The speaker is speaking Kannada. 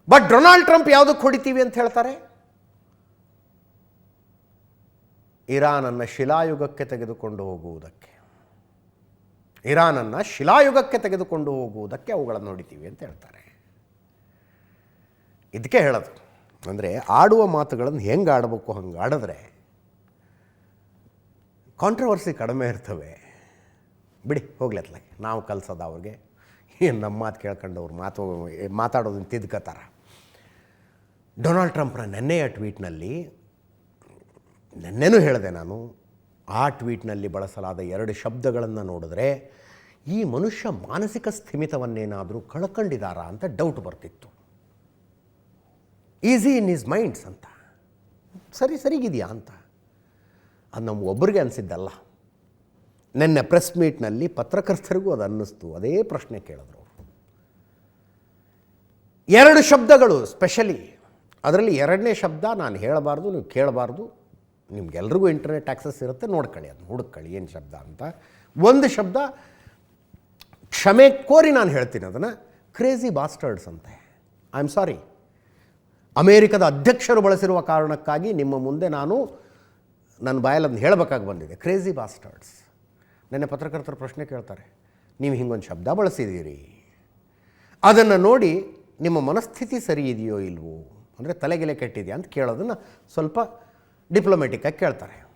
ಬಟ್ ಡೊನಾಲ್ಡ್ ಟ್ರಂಪ್ ಯಾವುದಕ್ಕೆ ಹೊಡಿತೀವಿ ಅಂತ ಹೇಳ್ತಾರೆ? ಇರಾನನ್ನು ಶಿಲಾಯುಗಕ್ಕೆ ತೆಗೆದುಕೊಂಡು ಹೋಗುವುದಕ್ಕೆ, ಇರಾನನ್ನು ಶಿಲಾಯುಗಕ್ಕೆ ತೆಗೆದುಕೊಂಡು ಹೋಗುವುದಕ್ಕೆ ಅವುಗಳನ್ನು ಹೊಡಿತೀವಿ ಅಂತ ಹೇಳ್ತಾರೆ. ಇದಕ್ಕೆ ಹೇಳೋದು ಅಂದರೆ ಆಡುವ ಮಾತುಗಳನ್ನು ಹೆಂಗೆ ಆಡಬೇಕು ಹಂಗೆ ಆಡಿದ್ರೆ ಕಾಂಟ್ರವರ್ಸಿ ಕಡಿಮೆ ಇರ್ತವೆ. ಬಿಡಿ ಹೋಗ್ಲತ್ಲಾಗೆ, ನಾವು ಕಲಿಸೋದು ಅವ್ರಿಗೆ, ಏನು ನಮ್ಮ ಮಾತು ಕೇಳ್ಕೊಂಡು ಅವ್ರು ಮಾತಾಡೋದನ್ನು ತಿದ್ಕೋತಾರೆ. ಡೊನಾಲ್ಡ್ ಟ್ರಂಪ್ನ ನೆನ್ನೆಯ ಟ್ವೀಟ್ನಲ್ಲಿ, ನೆನ್ನೆನೂ ಹೇಳಿದೆ ನಾನು, ಆ ಟ್ವೀಟ್ನಲ್ಲಿ ಬಳಸಲಾದ 2 ಶಬ್ದಗಳನ್ನು ನೋಡಿದ್ರೆ ಈ ಮನುಷ್ಯ ಮಾನಸಿಕ ಸ್ಥಿಮಿತವನ್ನೇನಾದರೂ ಕಳ್ಕೊಂಡಿದ್ದಾರಾ ಅಂತ ಡೌಟ್ ಬರ್ತಿತ್ತು. ಈಸಿ ಇನ್ ಈಸ್ ಮೈಂಡ್ಸ್ ಅಂತ, ಸರಿಗಿದೆಯಾ ಅಂತ. ಅದು ನಮ್ಗೆ ಒಬ್ಬರಿಗೆ ಅನಿಸಿದ್ದಲ್ಲ, ನೆನ್ನೆ ಪ್ರೆಸ್ ಮೀಟ್ನಲ್ಲಿ ಪತ್ರಕರ್ತರಿಗೂ ಅದು ಅನ್ನಿಸ್ತು. ಅದೇ ಪ್ರಶ್ನೆ ಕೇಳಿದ್ರು. 2 ಶಬ್ದಗಳು ಸ್ಪೆಷಲಿ, ಅದರಲ್ಲಿ 2ನೇ ಶಬ್ದ ನಾನು ಹೇಳಬಾರ್ದು, ನೀವು ಕೇಳಬಾರ್ದು. ನಿಮ್ಗೆಲ್ರಿಗೂ ಇಂಟರ್ನೆಟ್ ಆಕ್ಸೆಸ್ ಇರುತ್ತೆ, ನೋಡ್ಕೊಳ್ಳಿ, ಅದನ್ನ ಹುಡುಕೊಳ್ಳಿ ಏನು ಶಬ್ದ ಅಂತ. ಒಂದು ಶಬ್ದ ಕ್ಷಮೆ ಕೋರಿ ನಾನು ಹೇಳ್ತೀನಿ ಅದನ್ನು, ಕ್ರೇಜಿ ಬಾಸ್ಟರ್ಡ್ಸ್ ಅಂತೆ. ಐ ಆಮ್ ಸಾರಿ, ಅಮೇರಿಕದ ಅಧ್ಯಕ್ಷರು ಬಳಸಿರುವ ಕಾರಣಕ್ಕಾಗಿ ನಿಮ್ಮ ಮುಂದೆ ನಾನು ನನ್ನ ಬಾಯಲ್ಲಿ ಅದನ್ನು ಹೇಳಬೇಕಾಗಿ ಬಂದಿದೆ. Crazy bastards. ನೆನ್ನೆ ಪತ್ರಕರ್ತರು ಪ್ರಶ್ನೆ ಕೇಳ್ತಾರೆ, ನೀವು ಹಿಂಗೊಂದು ಶಬ್ದ ಬಳಸಿದ್ದೀರಿ, ಅದನ್ನು ನೋಡಿ ನಿಮ್ಮ ಮನಸ್ಥಿತಿ ಸರಿ ಇದೆಯೋ ಇಲ್ವೋ, ಅಂದರೆ ತಲೆಗೆಲೆ ಕೆಟ್ಟಿದೆಯಾ ಅಂತ ಕೇಳೋದನ್ನು ಸ್ವಲ್ಪ ಡಿಪ್ಲೊಮ್ಯಾಟಿಕ್ಕಾಗಿ ಕೇಳ್ತಾರೆ.